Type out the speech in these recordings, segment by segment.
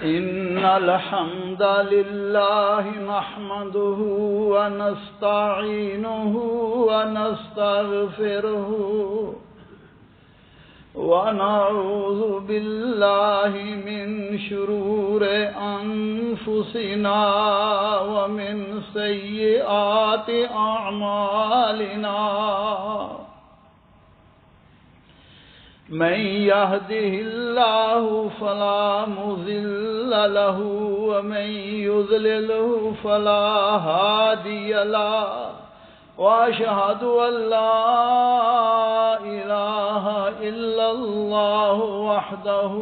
إن الحمد لله نحمده ونستعينه ونستغفره ونعوذ بالله من شرور أنفسنا ومن سيئات أعمالنا من يهده الله فلا مضل له ومن يضلله فلا هادي له وأشهد أن لا إله إلا الله وحده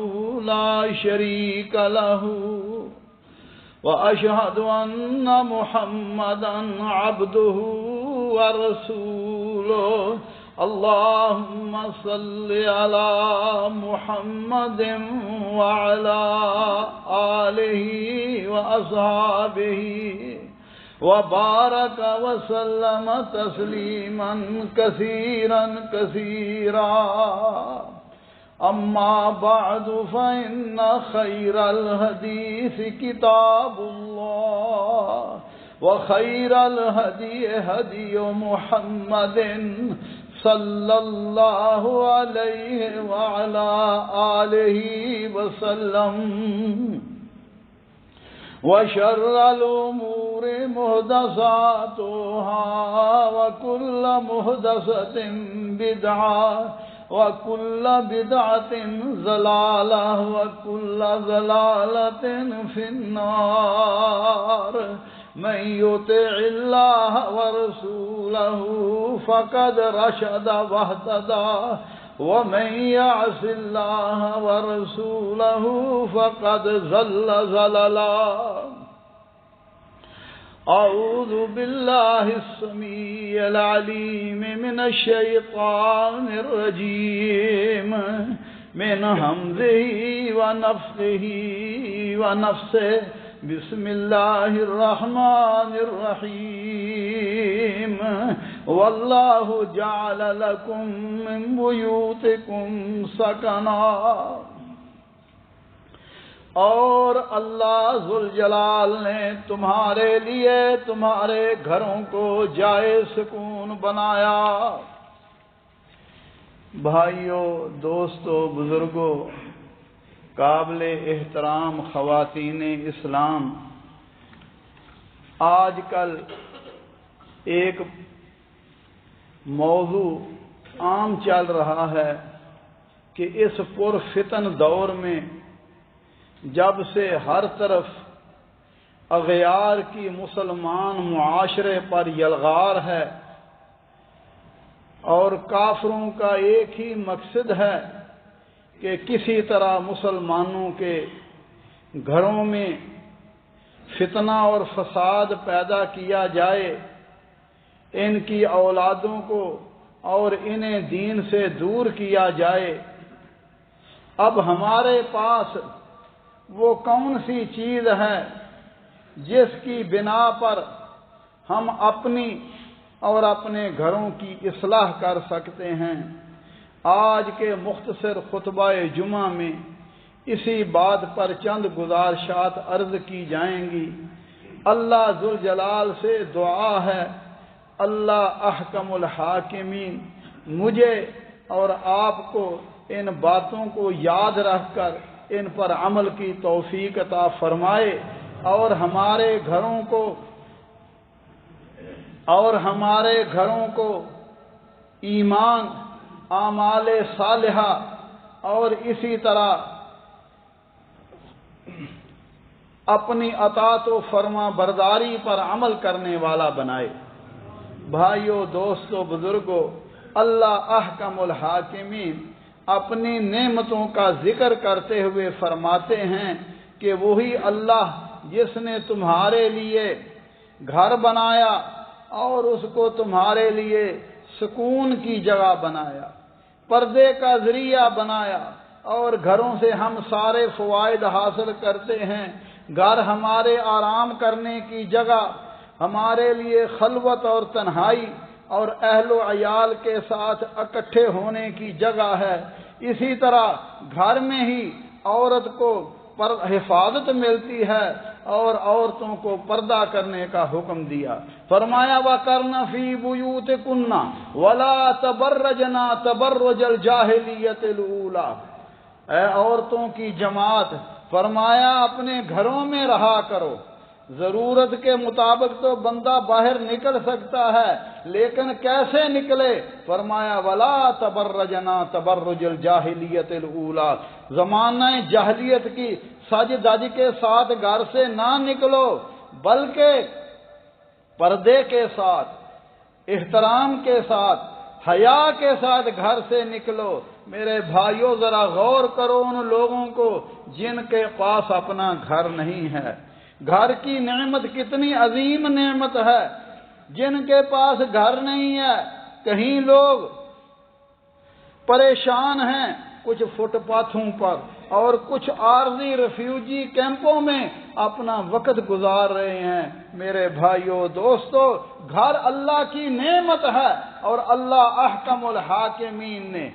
لا شريك له وأشهد أن محمدا عبده ورسوله اللهم صل على محمد وعلى آله وأصحابه وبارك وسلم تسليما كثيرا كثيرا أما بعد فإن خير الحديث كتاب الله وخير الهدي هدي محمد صلى الله عليه وعلى آله وسلم وشر الأمور محدثاتها وكل محدثة بدعة وكل بدعة ضلالة وكل ضلالة في النار من يطع الله ورسوله فقد رشد واهتدى ومن يعص الله ورسوله فقد ضل ضلالا أعوذ بالله السميع العليم من الشيطان الرجيم من همزه ونفخه ونفسه بسم الله الرحمن الرحيم والله جعل لكم من بيوتكم سكنا اور اللہ ذوالجلال نے تمہارے لیے تمہارے گھروں کو جائے سکون بنایا۔ بھائیو، دوستو، بزرگو، قابل احترام خواتین اسلام، آج کل ایک موضوع عام چل رہا ہے کہ اس پرفتن دور میں جب سے ہر طرف اغیار کی مسلمان معاشرے پر یلغار ہے اور کافروں کا ایک ہی مقصد ہے کہ کسی طرح مسلمانوں کے گھروں میں فتنہ اور فساد پیدا کیا جائے، ان کی اولادوں کو اور انہیں دین سے دور کیا جائے۔ اب ہمارے پاس وہ کون سی چیز ہے جس کی بنا پر ہم اپنی اور اپنے گھروں کی اصلاح کر سکتے ہیں؟ آج کے مختصر خطبہ جمعہ میں اسی بات پر چند گزارشات عرض کی جائیں گی۔ اللہ ذوالجلال سے دعا ہے، اللہ احکم الحاکمین مجھے اور آپ کو ان باتوں کو یاد رکھ کر ان پر عمل کی توفیق عطا فرمائے اور ہمارے گھروں کو ایمان، اعمال صالحہ اور اسی طرح اپنی اطاعت و فرما برداری پر عمل کرنے والا بنائے۔ بھائیو، دوستو، بزرگو، اللہ احکم الحاکمین اپنی نعمتوں کا ذکر کرتے ہوئے فرماتے ہیں کہ وہی اللہ جس نے تمہارے لیے گھر بنایا اور اس کو تمہارے لیے سکون کی جگہ بنایا، پردے کا ذریعہ بنایا، اور گھروں سے ہم سارے فوائد حاصل کرتے ہیں۔ گھر ہمارے آرام کرنے کی جگہ، ہمارے لیے خلوت اور تنہائی اور اہل و عیال کے ساتھ اکٹھے ہونے کی جگہ ہے۔ اسی طرح گھر میں ہی عورت کو پر حفاظت ملتی ہے اور عورتوں کو پردہ کرنے کا حکم دیا۔ فرمایا وَقَرْنَ فِي بُيُوتِكُنَّ وَلَا تَبَرَّجْنَ تَبَرُّجَ الْجَاهِلِيَّةِ الْأُولَىٰ، اے عورتوں کی جماعت، فرمایا اپنے گھروں میں رہا کرو۔ ضرورت کے مطابق تو بندہ باہر نکل سکتا ہے، لیکن کیسے نکلے؟ فرمایا وَلَا تَبَرَّجْنَ تَبَرُّجَ الْجَاهِلِيَّةِ الْأُولَىٰ، زمانہ جاہلیت کی سج دج کے ساتھ گھر سے نہ نکلو، بلکہ پردے کے ساتھ، احترام کے ساتھ، حیا کے ساتھ گھر سے نکلو۔ میرے بھائیوں ذرا غور کرو ان لوگوں کو جن کے پاس اپنا گھر نہیں ہے۔ گھر کی نعمت کتنی عظیم نعمت ہے۔ جن کے پاس گھر نہیں ہے، کہیں لوگ پریشان ہیں، کچھ فٹ پاتھوں پر اور کچھ عارضی ریفیوجی کیمپوں میں اپنا وقت گزار رہے ہیں۔ میرے بھائیوں دوستو، گھر اللہ کی نعمت ہے، اور اللہ احکم الحاکمین نے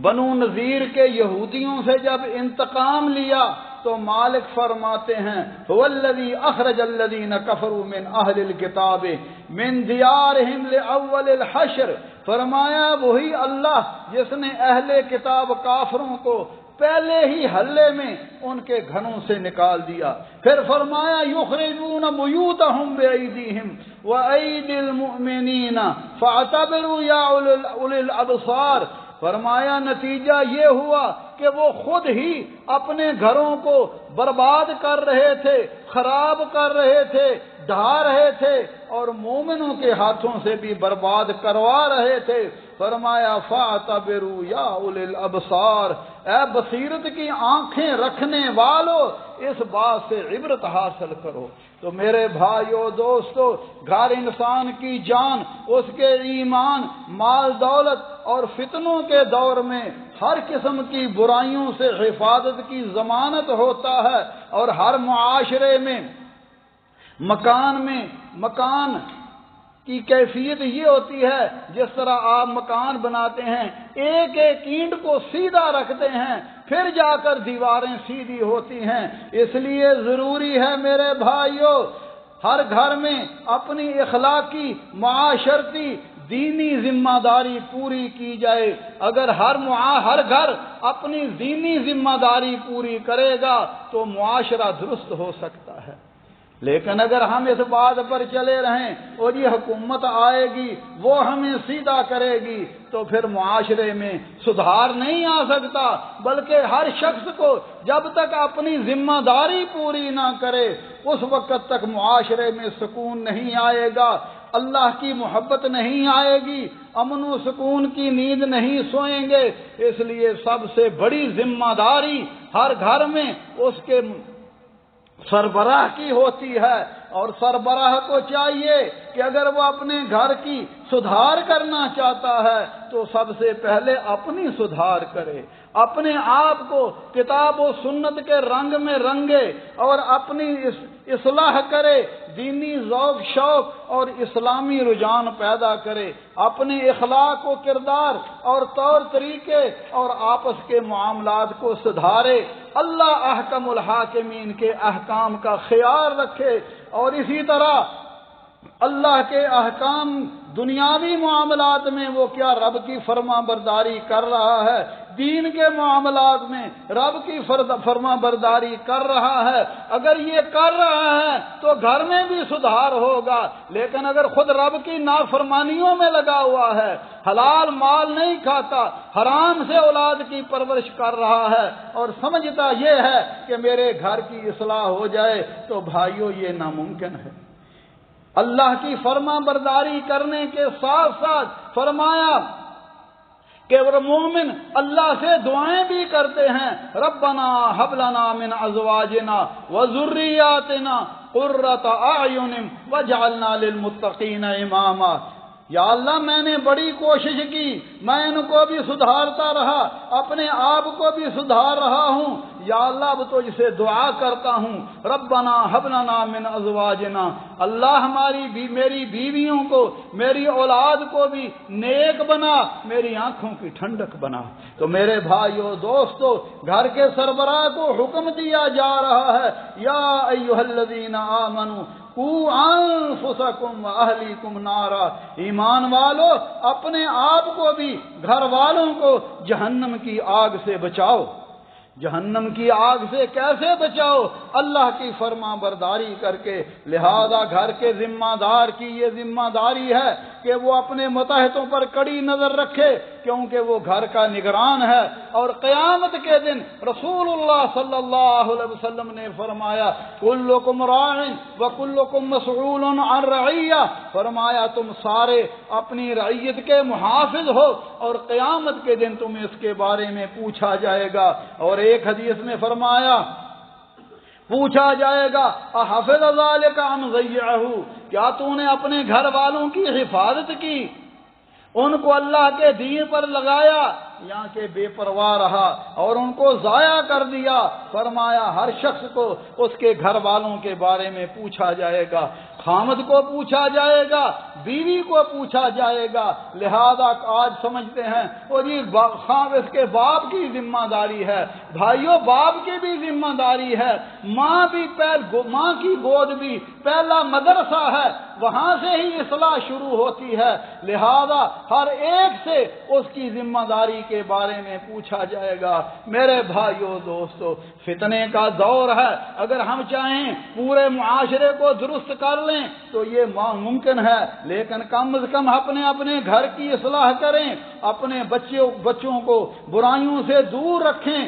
بنو نذیر کے یہودیوں سے جب انتقام لیا تو مالک فرماتے ہیں هو الذی اخرج الذین کفروا من اہل الکتاب من دیارہم لاول الحشر، فرمایا وہی اللہ جس نے اہل کتاب کافروں کو پہلے ہی حلے میں ان کے گھروں سے نکال دیا۔ پھر فرمایا یخرجون بیوتہم بایدیہم وایدی المؤمنین فاعتبروا یا اولی الابصار، فرمایا نتیجہ یہ ہوا کہ وہ خود ہی اپنے گھروں کو برباد کر رہے تھے، خراب کر رہے تھے، ڈھا رہے تھے، اور مومنوں کے ہاتھوں سے بھی برباد کروا رہے تھے۔ فرمایا فاعتبروا یا اولی الابصار، اے بصیرت کی آنکھیں رکھنے والو، اس بات سے عبرت حاصل کرو۔ تو میرے بھائیو دوستو، گھر انسان کی جان، اس کے ایمان، مال دولت اور فتنوں کے دور میں ہر قسم کی برائیوں سے حفاظت کی ضمانت ہوتا ہے، اور ہر معاشرے میں مکان کی کیفیت یہ ہوتی ہے، جس طرح آپ مکان بناتے ہیں، ایک ایک اینٹ کو سیدھا رکھتے ہیں، پھر جا کر دیواریں سیدھی ہوتی ہیں۔ اس لیے ضروری ہے میرے بھائیوں، ہر گھر میں اپنی اخلاقی، معاشرتی، دینی ذمہ داری پوری کی جائے۔ اگر ہر گھر اپنی دینی ذمہ داری پوری کرے گا تو معاشرہ درست ہو سکتا ہے۔ لیکن اگر ہم اس بات پر چلے رہیں اور یہ حکومت آئے گی، وہ ہمیں سیدھا کرے گی، تو پھر معاشرے میں سدھار نہیں آ سکتا، بلکہ ہر شخص کو جب تک اپنی ذمہ داری پوری نہ کرے اس وقت تک معاشرے میں سکون نہیں آئے گا، اللہ کی محبت نہیں آئے گی، امن و سکون کی نیند نہیں سوئیں گے۔ اس لیے سب سے بڑی ذمہ داری ہر گھر میں اس کے سربراہ کی ہوتی ہے، اور سربراہ کو چاہیے کہ اگر وہ اپنے گھر کی سدھار کرنا چاہتا ہے تو سب سے پہلے اپنی سدھار کرے، اپنے آپ کو کتاب و سنت کے رنگ میں رنگے اور اپنی اصلاح کرے، دینی ذوق شوق اور اسلامی رجحان پیدا کرے، اپنے اخلاق و کردار اور طور طریقے اور آپس کے معاملات کو سدھارے، اللہ احکم الحاکمین کے احکام کا خیال رکھے، اور اسی طرح اللہ کے احکام دنیاوی معاملات میں وہ کیا رب کی فرما برداری کر رہا ہے، دین کے معاملات میں رب کی فرما برداری کر رہا ہے، اگر یہ کر رہا ہے تو گھر میں بھی سدھار ہوگا۔ لیکن اگر خود رب کی نافرمانیوں میں لگا ہوا ہے، حلال مال نہیں کھاتا، حرام سے اولاد کی پرورش کر رہا ہے اور سمجھتا یہ ہے کہ میرے گھر کی اصلاح ہو جائے، تو بھائیوں یہ ناممکن ہے۔ اللہ کی فرما برداری کرنے کے ساتھ ساتھ فرمایا کہ وہ مومن اللہ سے دعائیں بھی کرتے ہیں، ربنا ہب لنا من ازواجنا وذریاتنا قرۃ اعین واجعلنا للمتقین اماما، یا اللہ میں نے بڑی کوشش کی میں ان کو بھی سدھارتا رہا، اپنے آپ کو بھی سدھار رہا ہوں۔ یا اللہ اب تجھ سے دعا کرتا ہوں، ربنا ہب لنا من ازواجنا، اللہ میری بیویوں کو، میری اولاد کو بھی نیک بنا، میری آنکھوں کی ٹھنڈک بنا۔ تو میرے بھائیو دوستو، گھر کے سربراہ کو حکم دیا جا رہا ہے، یا ایھا الذین آمنوا قوا انفسکم واہلیکم نارا، ایمان والو اپنے آپ کو بھی گھر والوں کو جہنم کی آگ سے بچاؤ۔ جہنم کی آگ سے کیسے بچاؤ؟ اللہ کی فرما برداری کر کے۔ لہذا گھر کے ذمہ دار کی یہ ذمہ داری ہے کہ وہ اپنے متحدوں پر کڑی نظر رکھے، کیونکہ وہ گھر کا نگران ہے۔ اور قیامت کے دن رسول اللہ صلی اللہ علیہ وسلم نے فرمایا، کلکم راع وکلکم مسئول عن رعیہ، فرمایا تم سارے اپنی رعیت کے محافظ ہو اور قیامت کے دن تمہیں اس کے بارے میں پوچھا جائے گا۔ اور ایک حدیث میں فرمایا، پوچھا جائے گا احفظ ذلک ام ضیعہ، کیا تو نے اپنے گھر والوں کی حفاظت کی، ان کو اللہ کے دین پر لگایا، یا کہ بے پرواہ رہا اور ان کو ضائع کر دیا؟ فرمایا ہر شخص کو اس کے گھر والوں کے بارے میں پوچھا جائے گا، خامد کو پوچھا جائے گا، بیوی کو پوچھا جائے گا۔ لہذا آج سمجھتے ہیں وہ جی اس کے باپ کی ذمہ داری ہے۔ بھائیو باپ کی بھی ذمہ داری ہے، ماں کی گود بھی پہلا مدرسہ ہے، وہاں سے ہی اصلاح شروع ہوتی ہے۔ لہذا ہر ایک سے اس کی ذمہ داری کے بارے میں پوچھا جائے گا۔ میرے بھائیو دوستو، فتنے کا دور ہے، اگر ہم چاہیں پورے معاشرے کو درست کر لیں تو یہ ممکن ہے، لیکن کم از کم اپنے گھر کی اصلاح کریں، اپنے بچوں کو برائیوں سے دور رکھیں،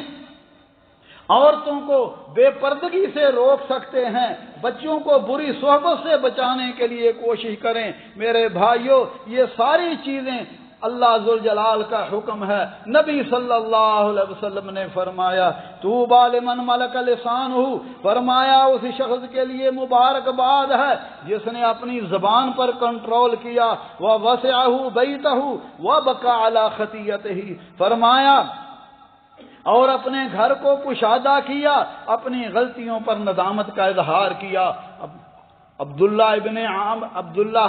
عورتوں کو بے پردگی سے روک سکتے ہیں، بچوں کو بری صحبت سے بچانے کے لیے کوشش کریں۔ میرے بھائیو یہ ساری چیزیں اللہ ذوالجلال کا حکم ہے۔ نبی صلی اللہ علیہ وسلم نے فرمایا، طوبی لمن ملک لسانہ، فرمایا اس شخص کے لیے مبارکباد ہے جس نے اپنی زبان پر کنٹرول کیا، ووسعہ بیتہ وبکى علی خطیئتہ، فرمایا اور اپنے گھر کو کشادہ کیا، اپنی غلطیوں پر ندامت کا اظہار کیا۔ عبداللہ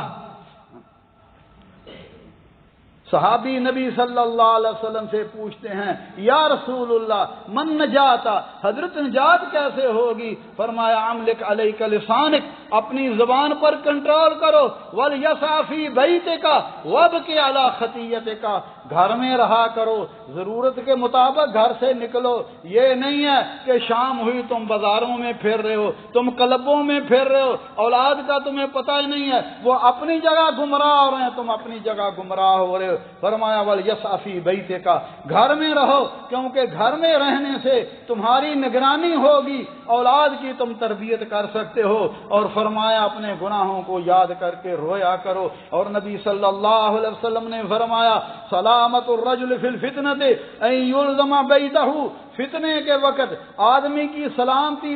صحابی نبی صلی اللہ علیہ وسلم سے پوچھتے ہیں، یا رسول اللہ من نجات، حضرت نجات کیسے ہوگی؟ فرمایا املک علیک لسانک، اپنی زبان پر کنٹرول کرو، ولیسع فی بیتک وابکی علی خطیئتک، گھر میں رہا کرو، ضرورت کے مطابق گھر سے نکلو۔ یہ نہیں ہے کہ شام ہوئی تم بازاروں میں پھر رہے ہو، تم کلبوں میں پھر رہے ہو، اولاد کا تمہیں پتہ ہی نہیں ہے، وہ اپنی جگہ گمراہ ہو رہے ہیں، تم اپنی جگہ گمراہ ہو رہے ہو۔ فرمایا ولیسع فی بیتک، گھر میں رہو، کیونکہ گھر میں رہنے سے تمہاری نگرانی ہوگی، اولاد کی تم تربیت کر سکتے ہو۔ اور فرمایا اپنے گناہوں کو یاد کر کے رویا کرو۔ اور نبی صلی اللہ علیہ وسلم نے فرمایا، سلامت الرجل فی الفتنۃ ان یلزم بیتہ، فتنے کے وقت آدمی کی سلامتی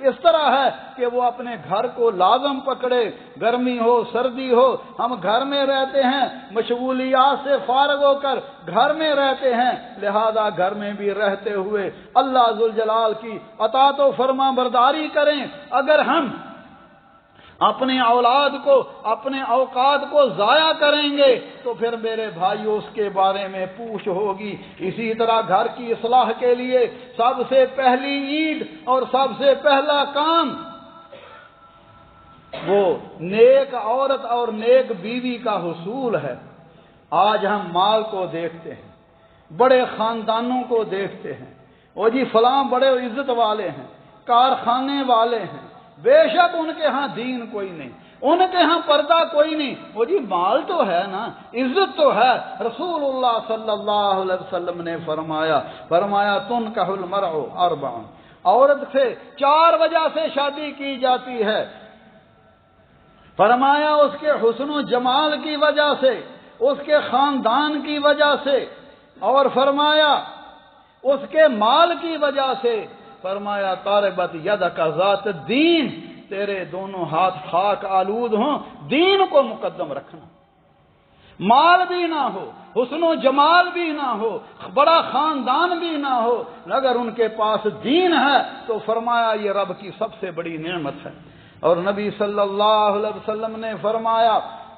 اس طرح ہے کہ وہ اپنے گھر کو لازم پکڑے، گرمی ہو سردی ہو، ہم گھر میں رہتے ہیں، مشغولیات سے فارغ ہو کر گھر میں رہتے ہیں، لہذا گھر میں بھی رہتے ہوئے اللہ ذوالجلال کی اطاعت و فرما برداری کریں۔ اگر ہم اپنے اولاد کو، اپنے اوقات کو ضائع کریں گے تو پھر میرے بھائیو اس کے بارے میں پوچھ ہوگی۔ اسی طرح گھر کی اصلاح کے لیے سب سے پہلی عید اور سب سے پہلا کام وہ نیک عورت اور نیک بیوی کا حصول ہے۔ آج ہم مال کو دیکھتے ہیں، بڑے خاندانوں کو دیکھتے ہیں، وہ جی فلاں بڑے عزت والے ہیں، کارخانے والے ہیں، بے شک ان کے ہاں دین کوئی نہیں، ان کے ہاں پردہ کوئی نہیں، وہ جی مال تو ہے نا، عزت تو ہے۔ رسول اللہ صلی اللہ علیہ وسلم نے فرمایا تنکح المرء اربع، عورت سے 4 وجہ سے شادی کی جاتی ہے۔ فرمایا اس کے حسن و جمال کی وجہ سے، اس کے خاندان کی وجہ سے، اور فرمایا اس کے مال کی وجہ سے۔ فرمایا تاربت یدک ذات الدین، تیرے دونوں ہاتھ خاک آلود ہوں، دین کو مقدم رکھنا۔ مال بھی نہ ہو، حسن و جمال بھی نہ ہو، بڑا خاندان بھی نہ ہو، اگر ان کے پاس دین ہے تو فرمایا یہ رب کی سب سے بڑی نعمت ہے۔ اور نبی صلی اللہ علیہ وسلم نے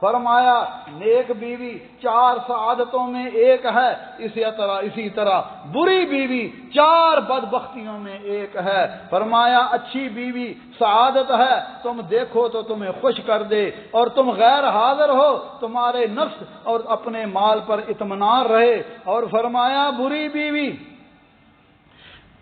فرمایا نیک بیوی 4 سعادتوں میں ایک ہے، اسی طرح بری بیوی 4 بدبختیوں میں ایک ہے۔ فرمایا اچھی بیوی سعادت ہے، تم دیکھو تو تمہیں خوش کر دے، اور تم غیر حاضر ہو تمہارے نفس اور اپنے مال پر اطمینان رہے۔ اور فرمایا بری بیوی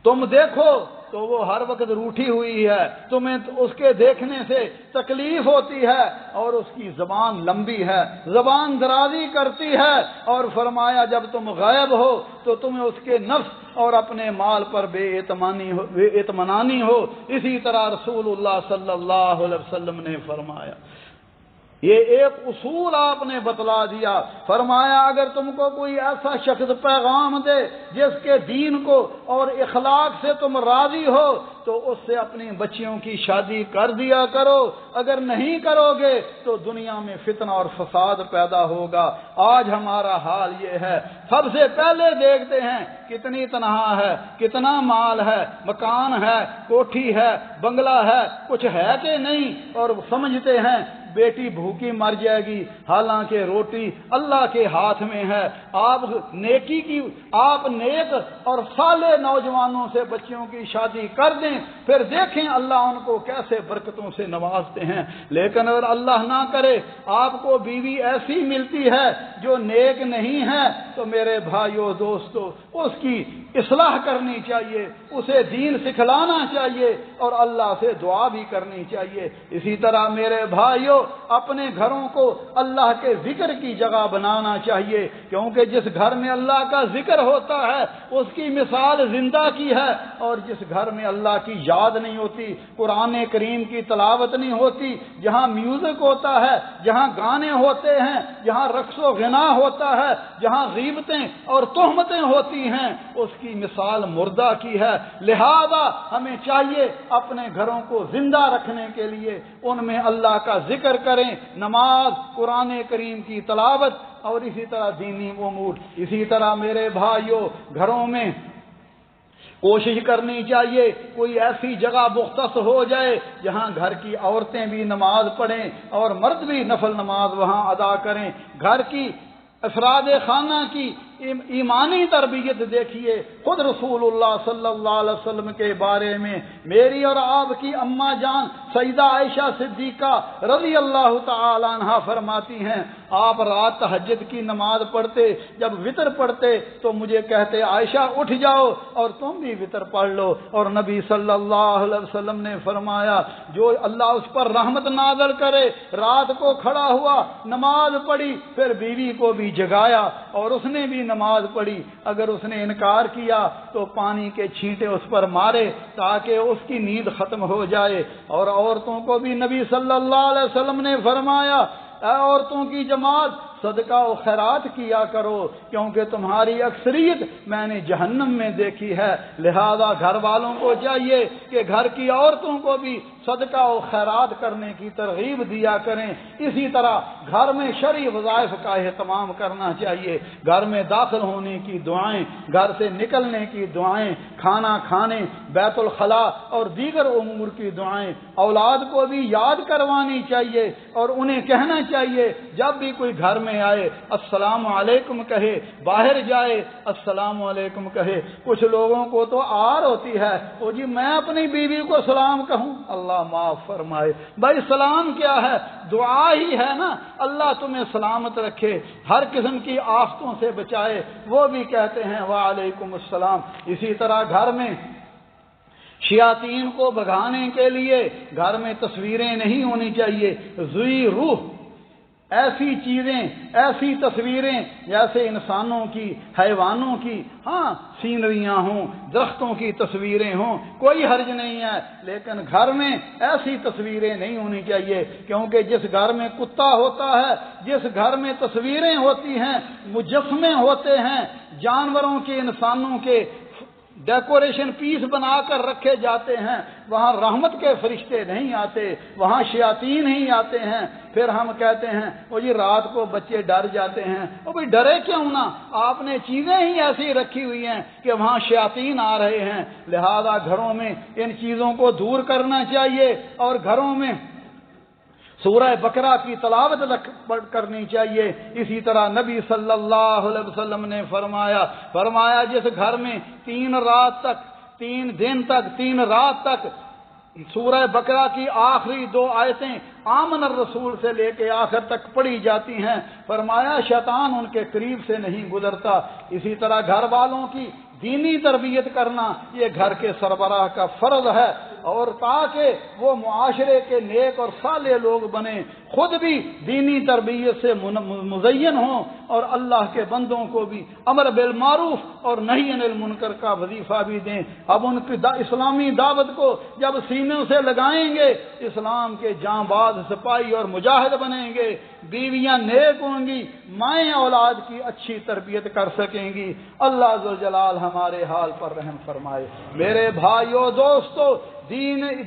تم دیکھو تو وہ ہر وقت روٹھی ہوئی ہے، تمہیں اس کے دیکھنے سے تکلیف ہوتی ہے، اور اس کی زبان لمبی ہے، زبان درازی کرتی ہے۔ اور فرمایا جب تم غائب ہو تو تمہیں اس کے نفس اور اپنے مال پر بے اطمینانی ہو۔ اسی طرح رسول اللہ صلی اللہ علیہ وسلم نے فرمایا، یہ ایک اصول آپ نے بتلا دیا۔ فرمایا اگر تم کو کوئی ایسا شخص پیغام دے جس کے دین کو اور اخلاق سے تم راضی ہو تو اس سے اپنی بچیوں کی شادی کر دیا کرو، اگر نہیں کرو گے تو دنیا میں فتنہ اور فساد پیدا ہوگا۔ آج ہمارا حال یہ ہے، سب سے پہلے دیکھتے ہیں کتنی تنہا ہے، کتنا مال ہے، مکان ہے، کوٹھی ہے، بنگلہ ہے، کچھ ہے کہ نہیں، اور سمجھتے ہیں بیٹی بھوکی مر جائے گی، حالانکہ روٹی اللہ کے ہاتھ میں ہے۔ آپ نیک اور صالح نوجوانوں سے بچیوں کی شادی کر دیں، پھر دیکھیں اللہ ان کو کیسے برکتوں سے نوازتے ہیں۔ لیکن اگر اللہ نہ کرے آپ کو بیوی ایسی ملتی ہے جو نیک نہیں ہے تو میرے بھائیو دوستو اس کی اصلاح کرنی چاہیے، اسے دین سکھلانا چاہیے، اور اللہ سے دعا بھی کرنی چاہیے۔ اسی طرح میرے بھائیو اپنے گھروں کو اللہ کے ذکر کی جگہ بنانا چاہیے، کیونکہ جس گھر میں اللہ کا ذکر ہوتا ہے اس کی مثال زندہ کی ہے، اور جس گھر میں اللہ کی یاد نہیں ہوتی، قرآن کریم کی تلاوت نہیں ہوتی، جہاں میوزک ہوتا ہے، جہاں گانے ہوتے ہیں، جہاں رقص و غنا ہوتا ہے، جہاں غیبتیں اور تہمتیں ہوتی ہیں، اس کی مثال مردہ کی ہے۔ لہذا ہمیں چاہیے اپنے گھروں کو زندہ رکھنے کے لیے ان میں اللہ کا ذکر کریں، نماز، قرآن کریم کی تلاوت، اور اسی طرح دینی امور۔ اسی طرح میرے بھائیوں گھروں میں کوشش کرنی چاہیے کوئی ایسی جگہ مختص ہو جائے جہاں گھر کی عورتیں بھی نماز پڑھیں اور مرد بھی نفل نماز وہاں ادا کریں۔ گھر کی افراد خانہ کی ایمانی تربیت دیکھیے، خود رسول اللہ صلی اللہ علیہ وسلم کے بارے میں میری اور آپ کی اماں جان سیدہ عائشہ صدیقہ رضی اللہ تعالی عنہا فرماتی ہیں، آپ رات تہجد کی نماز پڑھتے، جب وتر پڑھتے تو مجھے کہتے عائشہ اٹھ جاؤ اور تم بھی وتر پڑھ لو، اور نبی صلی اللہ علیہ وسلم نے فرمایا جو اللہ اس پر رحمت نازل کرے، رات کو کھڑا ہوا نماز پڑھی، پھر بیوی کو بھی جگایا اور اس نے بھی نماز پڑھی، اگر اس نے انکار کیا تو پانی کے چھینٹے اس پر مارے تاکہ اس کی نیند ختم ہو جائے۔ اور عورتوں کو بھی نبی صلی اللہ علیہ وسلم نے فرمایا اے عورتوں کی جماعت صدقہ و خیرات کیا کرو، کیونکہ تمہاری اکثریت میں نے جہنم میں دیکھی ہے۔ لہذا گھر والوں کو چاہیے کہ گھر کی عورتوں کو بھی صدقہ و خیرات کرنے کی ترغیب دیا کریں۔ اسی طرح گھر میں شرعی وظائف کا اہتمام کرنا چاہیے، گھر میں داخل ہونے کی دعائیں، گھر سے نکلنے کی دعائیں، کھانا کھانے، بیت الخلاء اور دیگر امور کی دعائیں اولاد کو بھی یاد کروانی چاہیے، اور انہیں کہنا چاہیے جب بھی کوئی گھر میں آئے السلام علیکم کہے، باہر جائے السلام علیکم کہے۔ کچھ لوگوں کو تو آر ہوتی ہے، او جی میں اپنی بیوی کو سلام کہوں، اللہ معاف فرمائے، بھائی سلام کیا ہے؟ دعا ہی ہے نا، اللہ تمہیں سلامت رکھے، ہر قسم کی آفتوں سے بچائے، وہ بھی کہتے ہیں وعلیکم السلام۔ اسی طرح گھر میں شیاطین کو بھگانے کے لیے گھر میں تصویریں نہیں ہونی چاہیے، ذی روح ایسی چیزیں، ایسی تصویریں جیسے انسانوں کی، حیوانوں کی، ہاں سینریاں ہوں، درختوں کی تصویریں ہوں، کوئی حرج نہیں ہے، لیکن گھر میں ایسی تصویریں نہیں ہونی چاہیے، کیونکہ جس گھر میں کتا ہوتا ہے، جس گھر میں تصویریں ہوتی ہیں، مجسمے ہوتے ہیں جانوروں کے، انسانوں کے، ڈیکوریشن پیس بنا کر رکھے جاتے ہیں، وہاں رحمت کے فرشتے نہیں آتے، وہاں شیاطین ہی آتے ہیں۔ پھر ہم کہتے ہیں وہ جی رات کو بچے ڈر جاتے ہیں، وہ بھائی ڈرے کیوں نہ، آپ نے چیزیں ہی ایسی رکھی ہوئی ہیں کہ وہاں شیاطین آ رہے ہیں، لہذا گھروں میں ان چیزوں کو دور کرنا چاہیے، اور گھروں میں سورہ بقرہ کی تلاوت کرنی چاہیے۔ اسی طرح نبی صلی اللہ علیہ وسلم نے فرمایا جس گھر میں 3 دن تک 3 رات تک سورہ بقرہ کی آخری 2 آیتیں آمن الرسول سے لے کے آخر تک پڑھی جاتی ہیں، فرمایا شیطان ان کے قریب سے نہیں گزرتا۔ اسی طرح گھر والوں کی دینی تربیت کرنا یہ گھر کے سربراہ کا فرض ہے، اور تاکہ وہ معاشرے کے نیک اور صالح لوگ بنیں، خود بھی دینی تربیت سے مزین ہوں، اور اللہ کے بندوں کو بھی امر بالمعروف اور نہی عن المنکر کا وظیفہ بھی دیں۔ اب ان کی اسلامی دعوت کو جب سینوں سے لگائیں گے، اسلام کے جاں باز سپاہی اور مجاہد بنیں گے، بیویاں نیک ہوں گی، مائیں اولاد کی اچھی تربیت کر سکیں گی۔ اللہ ذوالجلال ہمارے حال پر رحم فرمائے۔ میرے بھائیو دوستو،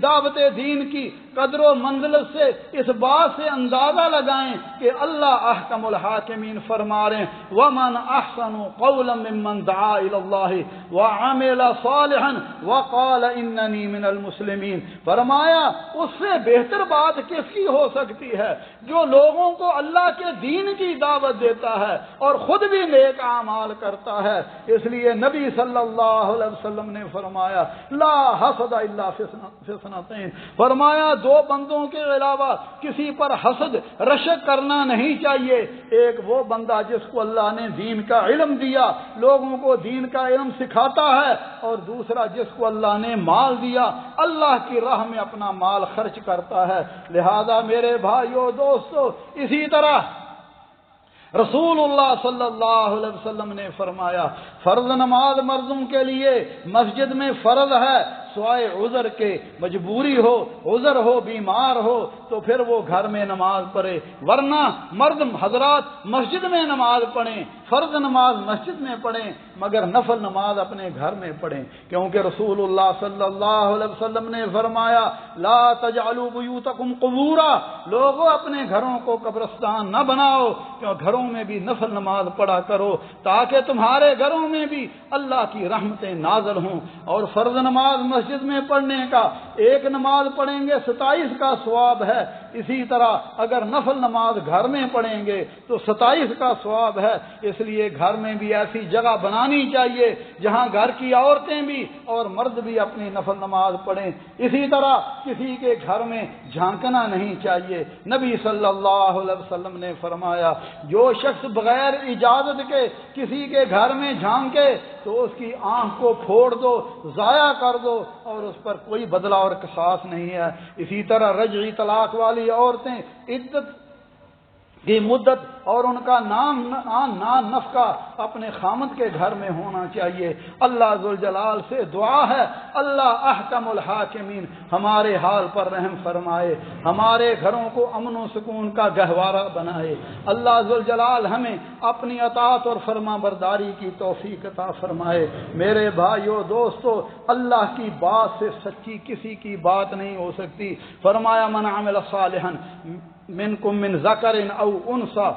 دعوت دین کی قدر و منزلت سے اس بات سے اندازہ لگائیں کہ اللہ احکم الحاکمین فرما رہے ہیں وَمَنْ أَحْسَنُ قَوْلًا مِّمَّنْ دَعَا إِلَى اللَّهِ وَعَمِلَ صَالِحًا وَقَالَ إِنَّنِي مِنَ الْمُسْلِمِينَ۔ فرمایا اس سے بہتر بات کس کی ہو سکتی ہے جو لوگوں کو اللہ کے دین کی دعوت دیتا ہے اور خود بھی نیک اعمال کرتا ہے۔ اس لیے نبی صلی اللہ علیہ وسلم نے فرمایا لا حسد الا فی اثنتین، فرمایا 2 بندوں کے علاوہ کسی پر حسد رشک کرنا نہیں چاہیے۔ ایک وہ بندہ جس کو اللہ نے دین کا علم دیا، لوگوں کو دین کا علم سکھاتا ہے، اور دوسرا جس کو اللہ نے مال دیا، اللہ کی راہ میں اپنا مال خرچ کرتا ہے۔ لہذا میرے بھائیو دوستو، اسی طرح رسول اللہ صلی اللہ علیہ وسلم نے فرمایا فرض نماز مردوں کے لیے مسجد میں فرض ہے، سوائے عذر کے، مجبوری ہو، عذر ہو، بیمار ہو تو پھر وہ گھر میں نماز پڑھے، ورنہ مرد حضرات مسجد میں نماز پڑھیں، فرض نماز مسجد میں پڑھیں، مگر نفل نماز اپنے گھر میں پڑھیں، کیونکہ رسول اللہ صلی اللہ علیہ وسلم نے فرمایا لا تجعلوا بیوتکم قبورا، لوگوں اپنے گھروں کو قبرستان نہ بناؤ، کیونکہ گھروں میں بھی نفل نماز پڑھا کرو تاکہ تمہارے گھروں میں بھی اللہ کی رحمتیں نازل ہوں۔ اور فرض نماز مسجد میں پڑھنے کا، ایک نماز پڑھیں گے 27 کا ثواب ہے، اسی طرح اگر نفل نماز گھر میں پڑھیں گے تو 27 کا ثواب ہے۔ اس لیے گھر میں بھی ایسی جگہ بنانی چاہیے جہاں گھر کی عورتیں بھی اور مرد بھی اپنی نفل نماز پڑھیں۔ اسی طرح کسی کے گھر میں جھانکنا نہیں چاہیے۔ نبی صلی اللہ علیہ وسلم نے فرمایا جو شخص بغیر اجازت کے کسی کے گھر میں جھانکے تو اس کی آنکھ کو پھوڑ دو، ضائع کر دو، اور اس پر کوئی بدلہ اور قصاص نہیں ہے۔ اسی طرح رجعی طلاق والی عورتیں عدت کی مدت اور ان کا نام نفقہ اپنے خامد کے گھر میں ہونا چاہیے۔ اللہ ذوالجلال سے دعا ہے اللہ احکم الحاکمین ہمارے حال پر رحم فرمائے، ہمارے گھروں کو امن و سکون کا گہوارہ بنائے۔ اللہ ذوالجلال ہمیں اپنی اطاعت اور فرما برداری کی توفیق عطا فرمائے۔ میرے بھائیو دوستو، اللہ کی بات سے سچی کسی کی بات نہیں ہو سکتی۔ فرمایا من عمل صالحا منکم من ذکر او انثی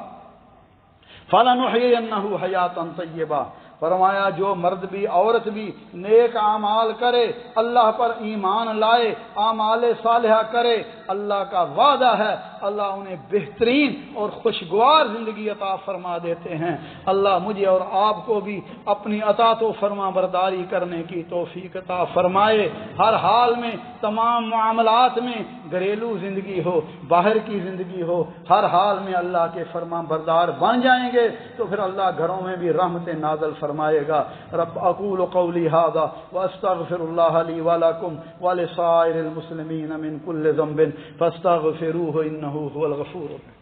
فلنحیینہ حیاتا طیبہ، فرمایا جو مرد بھی عورت بھی نیک اعمال کرے، اللہ پر ایمان لائے، اعمال صالحہ کرے، اللہ کا وعدہ ہے اللہ انہیں بہترین اور خوشگوار زندگی عطا فرما دیتے ہیں۔ اللہ مجھے اور آپ کو بھی اپنی اطاعت و فرما برداری کرنے کی توفیق عطا فرمائے۔ ہر حال میں، تمام معاملات میں، گھریلو زندگی ہو، باہر کی زندگی ہو، ہر حال میں اللہ کے فرما بردار بن جائیں گے تو پھر اللہ گھروں میں بھی رحمت نازل فرمائے گا۔ رب اقول قولی ھذا واستغفر اللہ لی ولکم ولسائر المسلمین من کل ذنب فاستغفروہ انہ هو الغفور الرحیم۔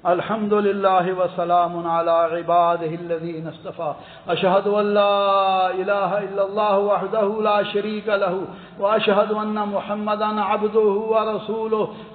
الحمد للہ وسلام علی عبادہ الذین اصطفى، اشہد ان لا الہ الا اللہ وحدہ لا شریک لہ واشہد ان محمدا عبدہ ورسولہ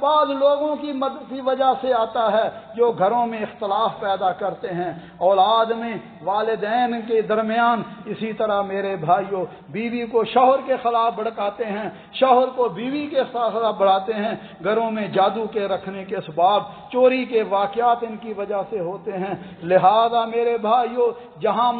بعض لوگوں کی وجہ سے آتا ہے جو گھروں میں اختلاف پیدا کرتے ہیں، اولاد میں، والدین کے درمیان، اسی طرح میرے بھائیوں بیوی کو شوہر کے خلاف بھڑکاتے ہیں، شوہر کو بیوی کے خلاف بڑھاتے ہیں، گھروں میں جادو کے رکھنے کے اسباب، چوری کے واقعات ان کی وجہ سے ہوتے ہیں۔ لہذا میرے بھائیوں جہاں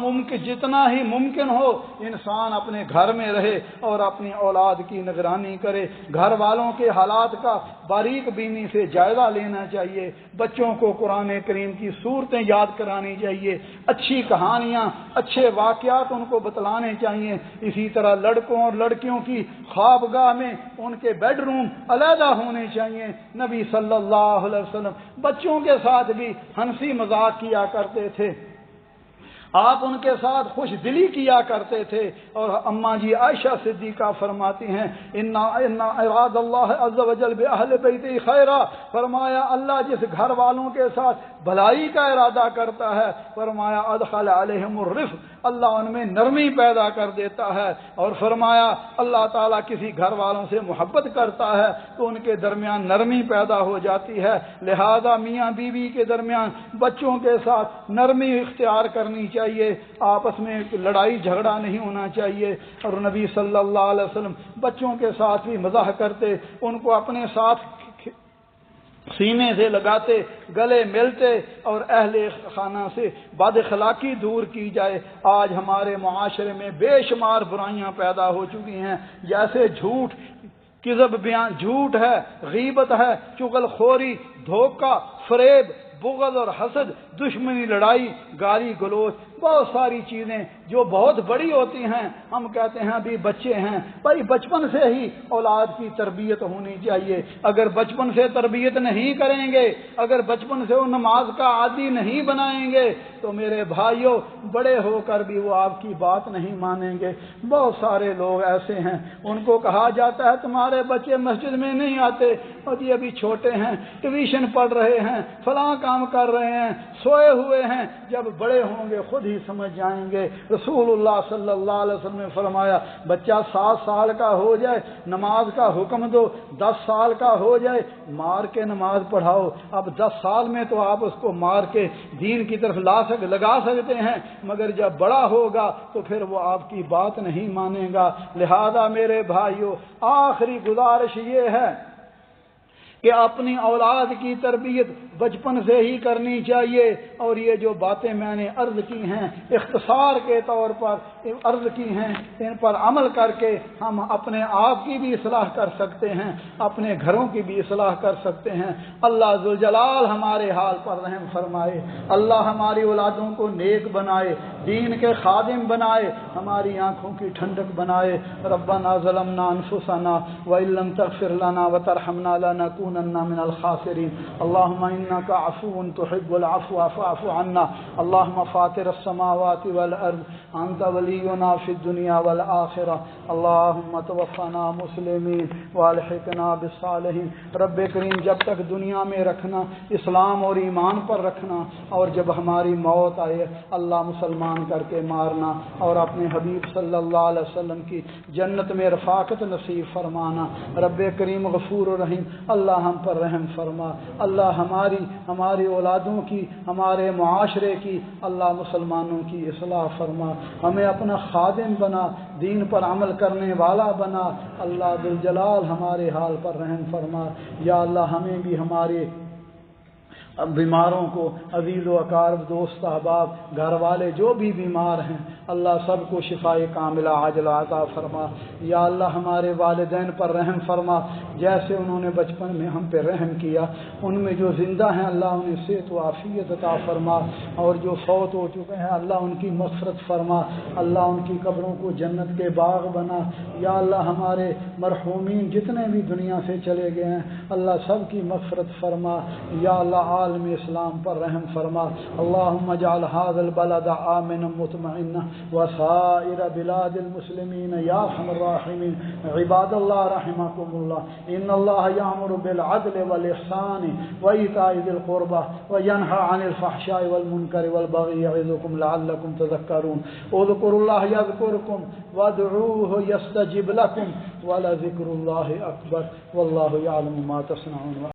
جتنا ہی ممکن ہو انسان اپنے گھر میں رہے اور اپنی اولاد کی نگرانی کرے، گھر والوں کے حالات کا باریک بینی سے جائزہ لینا چاہیے، بچوں کو قرآن کریم کی صورتیں یاد کرانی چاہیے، اچھی کہانیاں، اچھے واقعات ان کو بتلانے چاہیے۔ اسی طرح لڑکوں اور لڑکیوں کی خوابگاہ میں ان کے بیڈ روم علیحدہ ہونے چاہیے۔ نبی صلی اللہ علیہ وسلم بچوں کے ساتھ بھی ہنسی مذاق کیا کرتے تھے، آپ ان کے ساتھ خوش دلی کیا کرتے تھے۔ اور اماں جی عائشہ صدیقہ فرماتی ہیں ان اراد اللہ عز وجل باہل بیتی خیرا، فرمایا اللہ جس گھر والوں کے ساتھ بھلائی کا ارادہ کرتا ہے، فرمایا ادخل علیہم الرفق، اللہ ان میں نرمی پیدا کر دیتا ہے۔ اور فرمایا اللہ تعالیٰ کسی گھر والوں سے محبت کرتا ہے تو ان کے درمیان نرمی پیدا ہو جاتی ہے۔ لہذا میاں بیوی کے درمیان بچوں کے ساتھ نرمی اختیار کرنی چاہیے، آپس میں لڑائی جھگڑا نہیں ہونا چاہیے۔ اور نبی صلی اللہ علیہ وسلم بچوں کے ساتھ بھی مزاح کرتے، ان کو اپنے ساتھ سینے سے لگاتے، گلے ملتے، اور اہل خانہ سے بد اخلاقی دور کی جائے۔ آج ہمارے معاشرے میں بے شمار برائیاں پیدا ہو چکی ہیں، جیسے جھوٹ، کذب بیان، جھوٹ ہے، غیبت ہے، چغل خوری، دھوکہ، فریب، بغض اور حسد، دشمنی، لڑائی، گالی گلوچ، بہت ساری چیزیں جو بہت بڑی ہوتی ہیں۔ ہم کہتے ہیں ابھی بچے ہیں، بھائی بچپن سے ہی اولاد کی تربیت ہونی چاہیے۔ اگر بچپن سے تربیت نہیں کریں گے، اگر بچپن سے وہ نماز کا عادی نہیں بنائیں گے تو میرے بھائیوں بڑے ہو کر بھی وہ آپ کی بات نہیں مانیں گے۔ بہت سارے لوگ ایسے ہیں، ان کو کہا جاتا ہے تمہارے بچے مسجد میں نہیں آتے، اور یہ ابھی چھوٹے ہیں، ٹیوشن پڑھ رہے ہیں، فلاں کام کر رہے ہیں، سوئے ہوئے ہیں، جب بڑے ہوں گے خود ہی سمجھ جائیں گے۔ رسول اللہ صلی اللہ علیہ وسلم نے فرمایا بچہ 7 سال کا ہو جائے نماز کا حکم دو، 10 سال کا ہو جائے مار کے نماز پڑھاؤ۔ اب 10 سال میں تو آپ اس کو مار کے دین کی طرف لگا سکتے ہیں، مگر جب بڑا ہوگا تو پھر وہ آپ کی بات نہیں مانے گا۔ لہذا میرے بھائیوں آخری گزارش یہ ہے کہ اپنی اولاد کی تربیت بچپن سے ہی کرنی چاہیے۔ اور یہ جو باتیں میں نے عرض کی ہیں اختصار کے طور پر عرض کی ہیں، ان پر عمل کر کے ہم اپنے آپ کی بھی اصلاح کر سکتے ہیں، اپنے گھروں کی بھی اصلاح کر سکتے ہیں۔ اللہ ذوالجلال ہمارے حال پر رحم فرمائے، اللہ ہماری اولادوں کو نیک بنائے، دین کے خادم بنائے، ہماری آنکھوں کی ٹھنڈک بنائے۔ ربنا ظلمنا انفسنا وان لم تغفر لنا وترحمنا لنكونن من الخاسرين اللهم انك عفو تحب العفو فاعف عنا اللهم فاطر السماوات والارض انت ولينا في الدنيا والاخره اللهم توفنا مسلمين والحقنا بالصالحين۔ رب کریم جب تک دنیا میں رکھنا، اسلام اور ایمان پر رکھنا، اور جب ہماری موت آئے اللہ مسلمان کر کے مارنا، اور اپنے حبیب صلی اللہ علیہ وسلم کی جنت میں رفاقت نصیب فرمانا۔ رب کریم غفور و رحیم اللہ ہم پر رحم فرما، اللہ ہماری اولادوں کی، ہمارے معاشرے کی، اللہ مسلمانوں کی اصلاح فرما، ہمیں اپنا خادم بنا، دین پر عمل کرنے والا بنا۔ اللہ ذوالجلال ہمارے حال پر رحم فرما۔ یا اللہ ہمیں بھی ہمارے بیماروں کو، عزیز و اقارب، دوست احباب، گھر والے جو بھی بیمار ہیں اللہ سب کو شفائے کاملہ عاجلہ عطا فرما۔ یا اللہ ہمارے والدین پر رحم فرما، جیسے انہوں نے بچپن میں ہم پہ رحم کیا، ان میں جو زندہ ہیں اللہ انہیں صحت و عافیت عطا فرما، اور جو فوت ہو چکے ہیں اللہ ان کی مغفرت فرما، اللہ ان کی قبروں کو جنت کے باغ بنا۔ یا اللہ ہمارے مرحومین جتنے بھی دنیا سے چلے گئے ہیں اللہ سب کی مغفرت فرما۔ یا اللہ عالم اسلام پر رحم فرما۔ اللهم اجعل هذا البلد آمنا مطمئنا وسائر بلاد المسلمين يا ارحم الراحمين۔ عباد الله رحمكم الله، ان الله يأمر بالعدل والإحسان وإيتاء ذي القربى وينهى عن الفحشاء والمنكر والبغي يعظكم لعلكم تذكرون۔ اذكروا الله يذكركم وادعوه يستجب لكم ولذکر اللہ اکبر واللہ یعلم ما تصنعون.